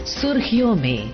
सुर्खियों में।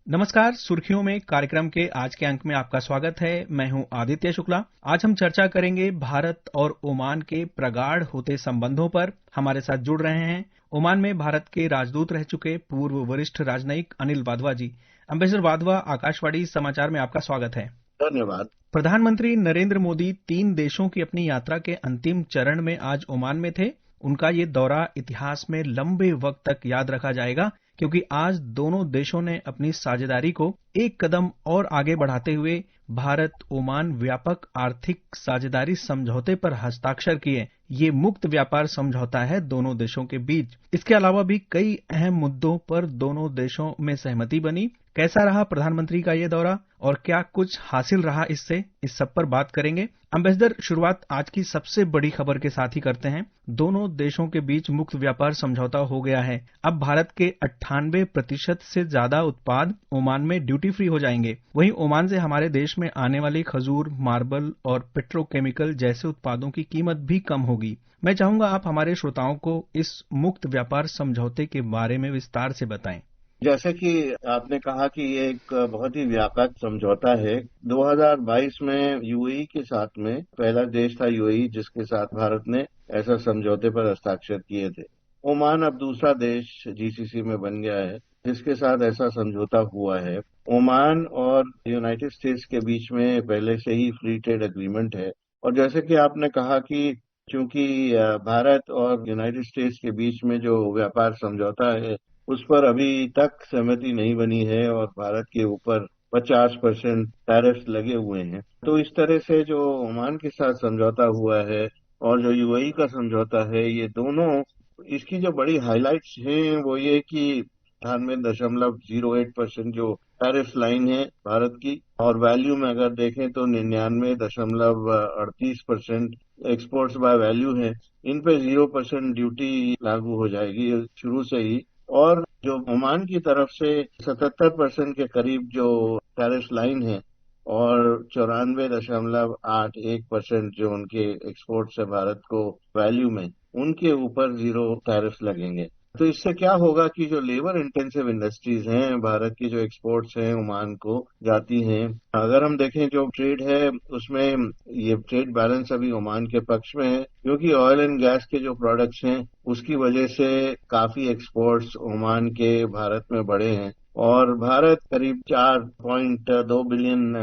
नमस्कार, सुर्खियों में कार्यक्रम के आज के अंक में आपका स्वागत है। मैं हूं आदित्य शुक्ला। आज हम चर्चा करेंगे भारत और ओमान के प्रगाढ़ होते संबंधों पर। हमारे साथ जुड़ रहे हैं ओमान में भारत के राजदूत रह चुके पूर्व वरिष्ठ राजनयिक अनिल वाधवा जी। एम्बेसडर वाधवा, आकाशवाणी समाचार में आपका स्वागत है। धन्यवाद। प्रधानमंत्री नरेंद्र मोदी 3 देशों की अपनी यात्रा के अंतिम चरण में आज ओमान में थे। उनका ये दौरा इतिहास में लंबे वक्त तक याद रखा जाएगा, क्योंकि आज दोनों देशों ने अपनी साझेदारी को एक कदम और आगे बढ़ाते हुए भारत ओमान व्यापक आर्थिक साझेदारी समझौते पर हस्ताक्षर किए। ये मुक्त व्यापार समझौता है दोनों देशों के बीच। इसके अलावा भी कई अहम मुद्दों पर दोनों देशों में सहमति बनी। कैसा रहा प्रधानमंत्री का ये दौरा और क्या कुछ हासिल रहा इससे, इस सब पर बात करेंगे। एम्बेसडर, शुरुआत आज की सबसे बड़ी खबर के साथ ही करते हैं। दोनों देशों के बीच मुक्त व्यापार समझौता हो गया है। अब भारत के 98% से ज्यादा उत्पाद ओमान में ड्यूटी फ्री हो जाएंगे। वहीं ओमान से हमारे देश में आने वाली खजूर, मार्बल और पेट्रोकेमिकल जैसे उत्पादों की कीमत भी कम होगी। मैं चाहूंगा आप हमारे श्रोताओं को इस मुक्त व्यापार समझौते के बारे में विस्तार से बताएं। जैसे कि आपने कहा कि ये एक बहुत ही व्यापक समझौता है। 2022 में यूएई के साथ में पहला देश था यूएई जिसके साथ भारत ने ऐसा समझौते पर हस्ताक्षर किए थे। ओमान अब दूसरा देश जीसीसी में बन गया है जिसके साथ ऐसा समझौता हुआ है। ओमान और यूनाइटेड स्टेट्स के बीच में पहले से ही फ्री ट्रेड एग्रीमेंट है। और जैसे कि आपने कहा कि चूंकि भारत और यूनाइटेड स्टेट्स के बीच में जो व्यापार समझौता है उस पर अभी तक सहमति नहीं बनी है और भारत के ऊपर 50% टैरिफ्स लगे हुए हैं। तो इस तरह से जो ओमान के साथ समझौता हुआ है और जो यूएई का समझौता है, ये दोनों, इसकी जो बड़ी हाइलाइट्स हैं वो ये कि 98.08% जो टैरिफ लाइन है भारत की, और वैल्यू में अगर देखें तो 99.38% एक्सपोर्ट्स बाय वैल्यू है। इन पे 0% ड्यूटी लागू हो जाएगी शुरू से ही। और जो ओमान की तरफ से 77% के करीब जो टैरिफ लाइन है और 94.81% जो उनके एक्सपोर्ट है भारत को वैल्यू में, उनके ऊपर 0 टैरिफ लगेंगे। तो इससे क्या होगा कि जो लेबर इंटेंसिव इंडस्ट्रीज हैं भारत की, जो एक्सपोर्ट्स हैं ओमान को जाती हैं, अगर हम देखें जो ट्रेड है उसमें ये ट्रेड बैलेंस अभी ओमान के पक्ष में है, क्योंकि ऑयल एंड गैस के जो प्रोडक्ट्स हैं उसकी वजह से काफी एक्सपोर्ट्स ओमान के भारत में बढ़े हैं। और भारत करीब $4.2 बिलियन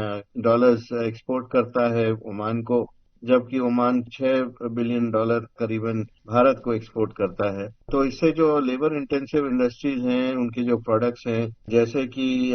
एक्सपोर्ट करता है ओमान को, जबकि ओमान $6 बिलियन करीबन भारत को एक्सपोर्ट करता है। तो इससे जो लेबर इंटेंसिव इंडस्ट्रीज हैं उनके जो प्रोडक्ट्स हैं, जैसे कि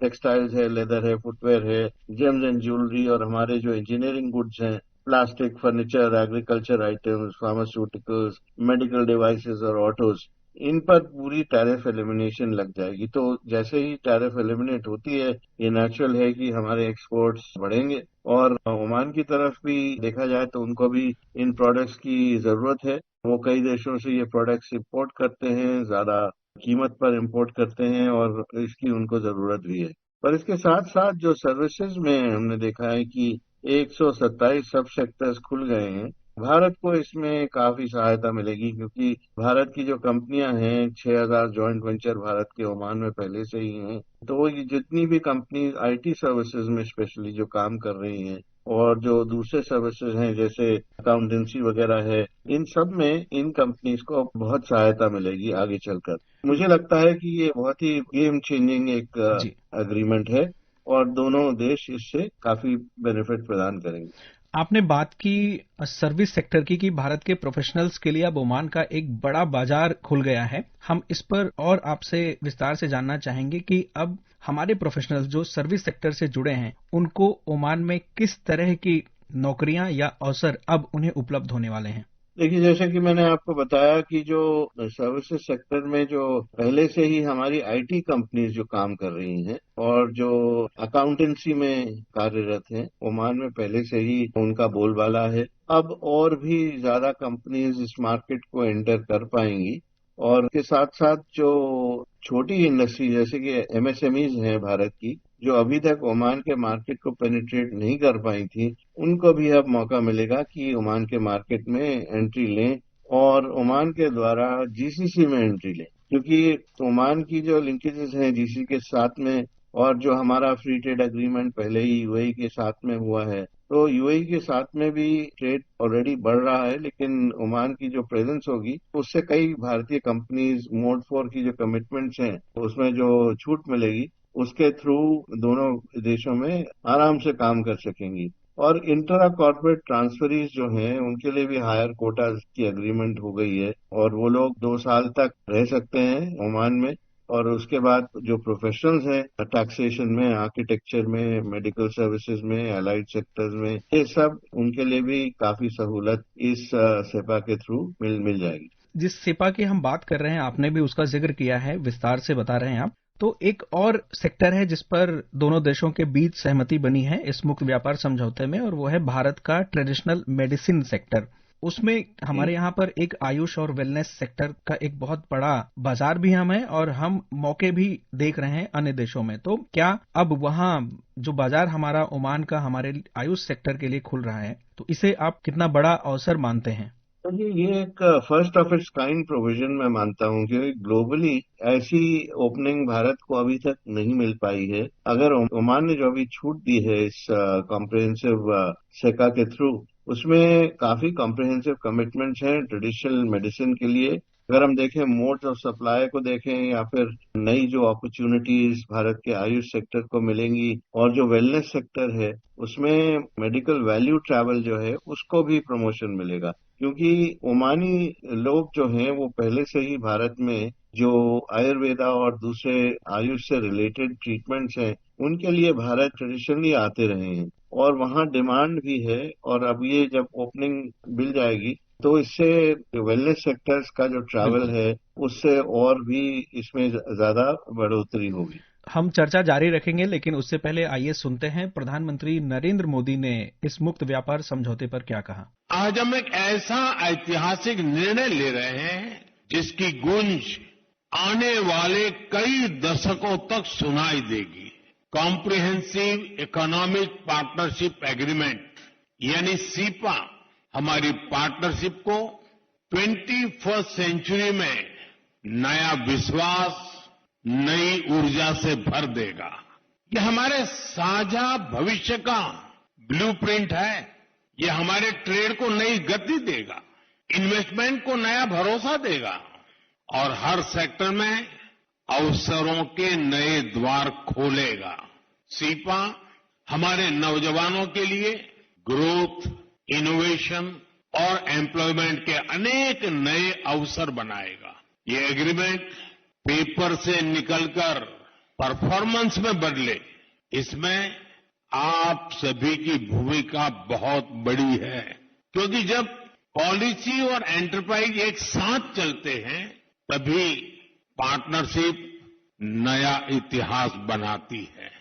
टेक्सटाइल्स है, लेदर है, फुटवेयर है, जेम्स एंड ज्वेलरी, और हमारे जो इंजीनियरिंग गुड्स हैं, plastic, furniture, agriculture items, pharmaceuticals, medical devices और ऑटोज, इन पर पूरी टैरिफ एलिमिनेशन लग जाएगी। तो जैसे ही टैरिफ एलिमिनेट होती है, ये नेचुरल है कि हमारे एक्सपोर्ट्स बढ़ेंगे। और ओमान की तरफ भी देखा जाए तो उनको भी इन प्रोडक्ट्स की जरूरत है। वो कई देशों से ये प्रोडक्ट्स इंपोर्ट करते हैं, ज्यादा कीमत पर इंपोर्ट करते हैं और इसकी उनको जरूरत भी है। पर इसके साथ साथ जो सर्विसेज में हमने देखा है कि 127 सब सेक्टर्स खुल गए हैं। भारत को इसमें काफी सहायता मिलेगी, क्योंकि भारत की जो कंपनियां हैं, 6000 जॉइंट वेंचर भारत के ओमान में पहले से ही हैं। तो ये जितनी भी कंपनी आईटी सर्विसेज में स्पेशली जो काम कर रही हैं और जो दूसरे सर्विसेज हैं जैसे अकाउंटेंसी वगैरह है, इन सब में इन कंपनीज को बहुत सहायता मिलेगी आगे चलकर। मुझे लगता है कि ये बहुत ही गेम चेंजिंग एक जी, एग्रीमेंट है और दोनों देश इससे काफी बेनिफिट प्रदान करेंगे। आपने बात की सर्विस सेक्टर की कि भारत के प्रोफेशनल्स के लिए अब ओमान का एक बड़ा बाजार खुल गया है। हम इस पर और आपसे विस्तार से जानना चाहेंगे कि अब हमारे प्रोफेशनल्स जो सर्विस सेक्टर से जुड़े हैं, उनको ओमान में किस तरह की नौकरियां या अवसर अब उन्हें उपलब्ध होने वाले हैं। देखिए, जैसे कि मैंने आपको बताया कि जो सर्विसेज सेक्टर में जो पहले से ही हमारी आईटी कंपनीज जो काम कर रही हैं और जो अकाउंटेंसी में कार्यरत हैं, ओमान में पहले से ही उनका बोलबाला है। अब और भी ज्यादा कंपनीज इस मार्केट को एंटर कर पाएंगी और के साथ साथ जो छोटी इंडस्ट्री जैसे कि एमएसएमईज हैं भारत की, जो अभी तक ओमान के मार्केट को पेनिट्रेट नहीं कर पाई थी, उनको भी अब मौका मिलेगा कि ओमान के मार्केट में एंट्री लें और ओमान के द्वारा जीसीसी में एंट्री लें, क्योंकि ओमान की जो लिंकेजेस हैं जीसीसी के साथ में और जो हमारा फ्री ट्रेड एग्रीमेंट पहले ही यूएई के साथ में हुआ है, तो यूएई के साथ में भी ट्रेड ऑलरेडी बढ़ रहा है, लेकिन ओमान की जो प्रेजेंस होगी उससे कई भारतीय कंपनीज मोड 4 की जो कमिटमेंट्स हैं उसमें जो छूट मिलेगी उसके थ्रू दोनों देशों में आराम से काम कर सकेंगी। और इंट्रा कॉर्पोरेट ट्रांसफरीज जो हैं उनके लिए भी हायर कोटाज की एग्रीमेंट हो गई है और वो लोग 2 साल तक रह सकते हैं ओमान में। और उसके बाद जो प्रोफेशनल्स हैं टैक्सेशन में, आर्किटेक्चर में, मेडिकल सर्विसेज में, अलाइड सेक्टर्स में, ये सब उनके लिए भी काफी सहूलत इस सेपा के थ्रू मिल जाएगी। जिस सेपा की हम बात कर रहे हैं, आपने भी उसका जिक्र किया है, विस्तार से बता रहे हैं आप। तो एक और सेक्टर है जिस पर दोनों देशों के बीच सहमति बनी है इस मुक्त व्यापार समझौते में, और वो है भारत का ट्रेडिशनल मेडिसिन सेक्टर। उसमें हमारे यहाँ पर एक आयुष और वेलनेस सेक्टर का एक बहुत बड़ा बाजार भी हम है और हम मौके भी देख रहे हैं अन्य देशों में। तो क्या अब वहाँ जो बाजार हमारा ओमान का हमारे आयुष सेक्टर के लिए खुल रहा है, तो इसे आप कितना बड़ा अवसर मानते हैं? तो ये एक first of its kind provision मैं मानता हूँ, क्योंकि ग्लोबली ऐसी ओपनिंग भारत को अभी तक नहीं मिल पाई है। अगर ओमान ने जो अभी छूट दी है इस कॉम्प्रिहेंसिव सेका के थ्रू, उसमें काफी कॉम्प्रिहेंसिव कमिटमेंट्स हैं ट्रेडिशनल मेडिसिन के लिए। अगर हम देखें मोड्स ऑफ सप्लाई को देखें या फिर नई जो अपॉर्चुनिटीज भारत के आयुष सेक्टर को मिलेंगी और जो वेलनेस सेक्टर है उसमें मेडिकल वैल्यू ट्रैवल जो है उसको भी प्रमोशन मिलेगा, क्योंकि ओमानी लोग जो हैं वो पहले से ही भारत में जो आयुर्वेदा और दूसरे आयुष से रिलेटेड ट्रीटमेंट्स हैं उनके लिए भारत ट्रेडिशनली आते रहे हैं और वहाँ डिमांड भी है। और अब ये जब ओपनिंग मिल जाएगी तो इससे वेलनेस सेक्टर्स का जो ट्रैवल है उससे और भी इसमें ज्यादा बढ़ोतरी होगी। हम चर्चा जारी रखेंगे, लेकिन उससे पहले आइए सुनते हैं प्रधानमंत्री नरेंद्र मोदी ने इस मुक्त व्यापार समझौते पर क्या कहा। आज हम एक ऐसा ऐतिहासिक निर्णय ले रहे हैं जिसकी गूंज आने वाले कई दशकों तक सुनाई देगी। कॉम्प्रिहेंसिव इकोनॉमिक पार्टनरशिप एग्रीमेंट यानी सीपा हमारी पार्टनरशिप को 21st सेंचुरी में नया विश्वास, नई ऊर्जा से भर देगा। ये हमारे साझा भविष्य का ब्लूप्रिंट है। ये हमारे ट्रेड को नई गति देगा, इन्वेस्टमेंट को नया भरोसा देगा और हर सेक्टर में अवसरों के नए द्वार खोलेगा। सीपा हमारे नौजवानों के लिए ग्रोथ, इनोवेशन और एम्प्लॉयमेंट के अनेक नए अवसर बनाएगा। ये एग्रीमेंट पेपर से निकलकर परफॉर्मेंस में बदले, इसमें आप सभी की भूमिका बहुत बड़ी है, क्योंकि जब पॉलिसी और एंटरप्राइज एक साथ चलते हैं तभी पार्टनरशिप नया इतिहास बनाती है।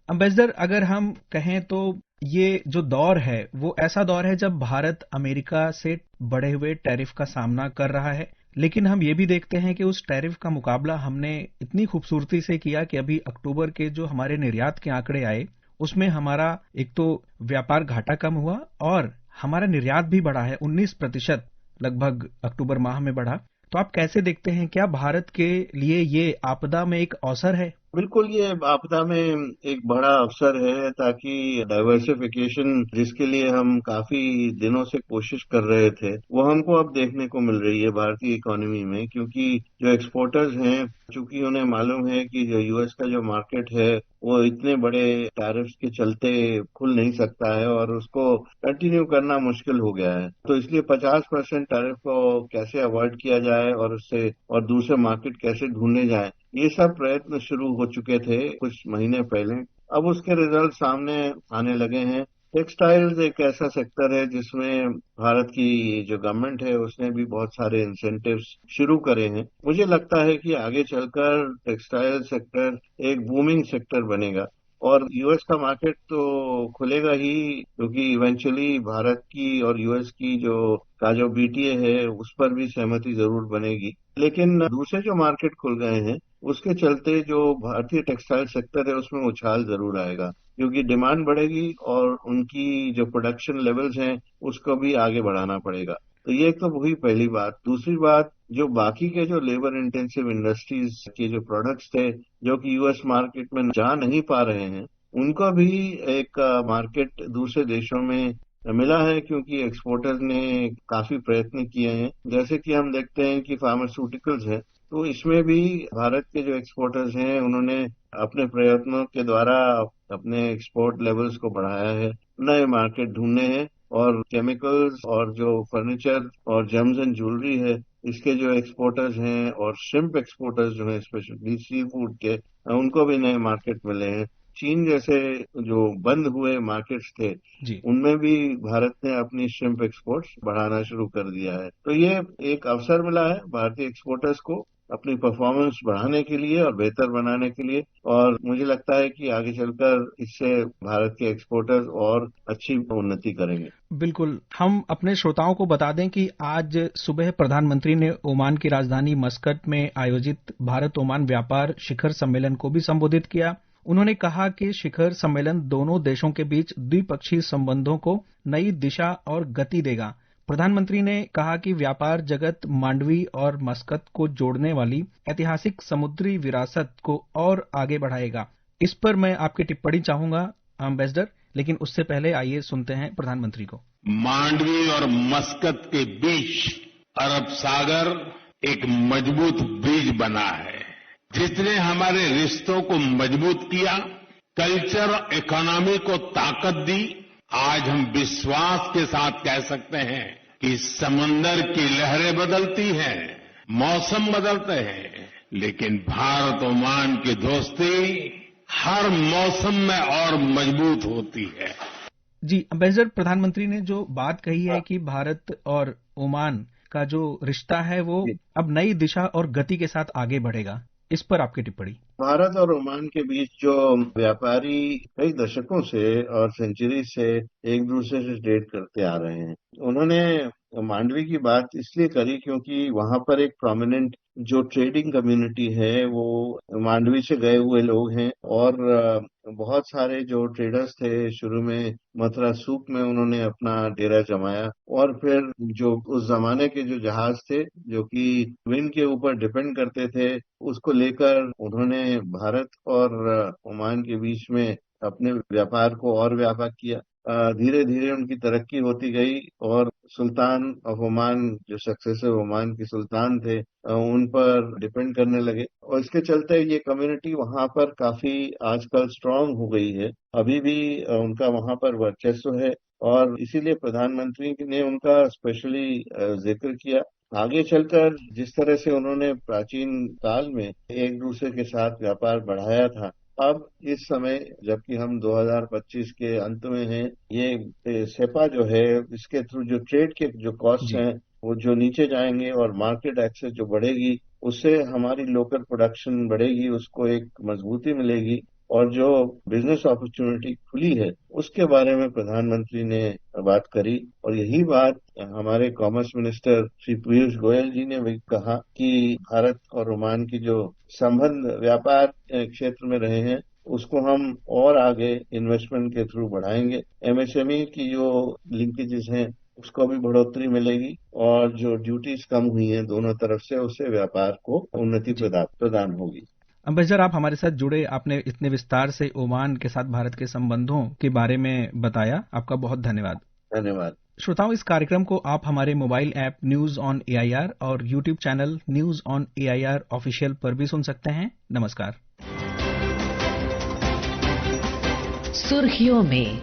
एम्बेसडर, अगर हम कहें तो ये जो दौर है वो ऐसा दौर है जब भारत अमेरिका से बढ़े हुए टैरिफ का सामना कर रहा है, लेकिन हम ये भी देखते हैं कि उस टैरिफ का मुकाबला हमने इतनी खूबसूरती से किया कि अभी अक्टूबर के जो हमारे निर्यात के आंकड़े आए उसमें हमारा एक तो व्यापार घाटा कम हुआ और हमारा निर्यात भी बढ़ा है 19% लगभग अक्टूबर माह में बढ़ा। तो आप कैसे देखते हैं, क्या भारत के लिए ये आपदा में एक अवसर है? बिल्कुल, ये आपदा में एक बड़ा अवसर है, ताकि डाइवर्सिफिकेशन जिसके लिए हम काफी दिनों से कोशिश कर रहे थे वो हमको अब देखने को मिल रही है भारतीय इकोनॉमी में। क्योंकि जो एक्सपोर्टर्स हैं, चूंकि उन्हें मालूम है कि जो यूएस का जो मार्केट है वो इतने बड़े टैरिफ्स के चलते खुल नहीं सकता है और उसको कंटिन्यू करना मुश्किल हो गया है, तो इसलिए 50% टैरिफ को कैसे अवॉइड किया जाए और उससे और दूसरे मार्केट कैसे ढूंढे जाए, ये सब प्रयत्न शुरू हो चुके थे कुछ महीने पहले। अब उसके रिजल्ट सामने आने लगे हैं। टेक्सटाइल्स एक ऐसा सेक्टर है जिसमें भारत की जो गवर्नमेंट है उसने भी बहुत सारे इंसेंटिव्स शुरू करे हैं। मुझे लगता है कि आगे चलकर टेक्सटाइल सेक्टर एक बूमिंग सेक्टर बनेगा, और यूएस का मार्केट तो खुलेगा ही, क्योंकि इवेंचुअली भारत की और यूएस की जो बीटीए है उस पर भी सहमति जरूर बनेगी। लेकिन दूसरे जो मार्केट खुल गए हैं उसके चलते जो भारतीय टेक्सटाइल सेक्टर है उसमें उछाल जरूर आएगा, क्योंकि डिमांड बढ़ेगी और उनकी जो प्रोडक्शन लेवल्स हैं उसको भी आगे बढ़ाना पड़ेगा। तो ये तो हुई पहली बात। दूसरी बात, जो बाकी के जो लेबर इंटेंसिव इंडस्ट्रीज के जो प्रोडक्ट्स थे जो कि यूएस मार्केट में जा नहीं पा रहे हैं, उनको भी एक मार्केट दूसरे देशों में मिला है, क्योंकि एक्सपोर्टर्स ने काफी प्रयत्न किए हैं। जैसे कि हम देखते हैं कि फार्मास्यूटिकल्स है, तो इसमें भी भारत के जो एक्सपोर्टर्स हैं उन्होंने अपने प्रयत्नों के द्वारा अपने एक्सपोर्ट लेवल्स को बढ़ाया है, नए मार्केट ढूंढने हैं। और केमिकल्स और जो फर्नीचर और जेम्स एंड ज्वेलरी है, इसके जो एक्सपोर्टर्स हैं और श्रिम्प एक्सपोर्टर्स जो हैं स्पेशली सी फूड के, उनको भी नए मार्केट मिले हैं। चीन जैसे जो बंद हुए मार्केट्स थे जी उनमें भी भारत ने अपनी श्रिम्प एक्सपोर्ट्स बढ़ाना शुरू कर दिया है। तो ये एक अवसर मिला है भारतीय एक्सपोर्टर्स को अपनी परफॉर्मेंस बढ़ाने के लिए और बेहतर बनाने के लिए, और मुझे लगता है कि आगे चलकर इससे भारत के एक्सपोर्टर्स और अच्छी उन्नति करेंगे। बिल्कुल। हम अपने श्रोताओं को बता दें कि आज सुबह प्रधानमंत्री ने ओमान की राजधानी मस्कट में आयोजित भारत ओमान व्यापार शिखर सम्मेलन को भी संबोधित किया। उन्होंने कहा कि शिखर सम्मेलन दोनों देशों के बीच द्विपक्षीय संबंधों को नई दिशा और गति देगा। प्रधानमंत्री ने कहा कि व्यापार जगत मांडवी और मस्कत को जोड़ने वाली ऐतिहासिक समुद्री विरासत को और आगे बढ़ाएगा। इस पर मैं आपकी टिप्पणी चाहूंगा एम्बेसडर, लेकिन उससे पहले आइए सुनते हैं प्रधानमंत्री को। मांडवी और मस्कत के बीच अरब सागर एक मजबूत ब्रिज बना है, जिसने हमारे रिश्तों को मजबूत किया, कल्चर और इकोनॉमी को ताकत दी। आज हम विश्वास के साथ कह सकते हैं कि समंदर की लहरें बदलती हैं, मौसम बदलते हैं, लेकिन भारत ओमान की दोस्ती हर मौसम में और मजबूत होती है। जी एम्बेसडर, प्रधानमंत्री ने जो बात कही है कि भारत और ओमान का जो रिश्ता है वो अब नई दिशा और गति के साथ आगे बढ़ेगा, इस पर आपकी टिप्पणी। भारत और ओमान के बीच जो व्यापारी कई दशकों से और सेंचुरी से एक दूसरे से ट्रेड करते आ रहे हैं, उन्होंने मांडवी की बात इसलिए करी क्योंकि वहां पर एक प्रोमिनेंट जो ट्रेडिंग कम्युनिटी है वो मांडवी से गए हुए लोग हैं, और बहुत सारे जो ट्रेडर्स थे शुरू में मथुरा सूक में उन्होंने अपना डेरा जमाया, और फिर जो उस जमाने के जो जहाज थे जो कि विंड के ऊपर डिपेंड करते थे, उसको लेकर उन्होंने भारत और ओमान के बीच में अपने व्यापार को और व्यापक किया। धीरे धीरे उनकी तरक्की होती गई और सुल्तान ऑफ ओमान जो सक्सेसिव ओमान के सुल्तान थे उन पर डिपेंड करने लगे, और इसके चलते ये कम्युनिटी वहां पर काफी आजकल स्ट्रांग हो गई है। अभी भी उनका वहां पर वर्चस्व है, और इसीलिए प्रधानमंत्री ने उनका स्पेशली जिक्र किया। आगे चलकर जिस तरह से उन्होंने प्राचीन काल में एक दूसरे के साथ व्यापार बढ़ाया था, अब इस समय जबकि हम 2025 के अंत में हैं, ये सेपा जो है इसके थ्रू जो ट्रेड के जो कॉस्ट हैं वो जो नीचे जाएंगे और मार्केट एक्सेस जो बढ़ेगी, उससे हमारी लोकल प्रोडक्शन बढ़ेगी, उसको एक मजबूती मिलेगी, और जो बिजनेस अपॉर्चुनिटी खुली है उसके बारे में प्रधानमंत्री ने बात करी। और यही बात हमारे कॉमर्स मिनिस्टर श्री पीयूष गोयल जी ने भी कहा कि भारत और ओमान की जो संबंध व्यापार क्षेत्र में रहे हैं उसको हम और आगे इन्वेस्टमेंट के थ्रू बढ़ाएंगे। एमएसएमई की जो लिंकेजेस हैं उसको भी बढ़ोतरी मिलेगी, और जो ड्यूटीज कम हुई हैं दोनों तरफ से उससे व्यापार को उन्नति प्रदान होगी। एम्बेसडर, आप हमारे साथ जुड़े, आपने इतने विस्तार से ओमान के साथ भारत के संबंधों के बारे में बताया, आपका बहुत धन्यवाद। धन्यवाद। श्रोताओं, इस कार्यक्रम को आप हमारे mobile app news on AIR और YouTube channel news on AIR official पर भी सुन सकते हैं। नमस्कार। सुर्खियों में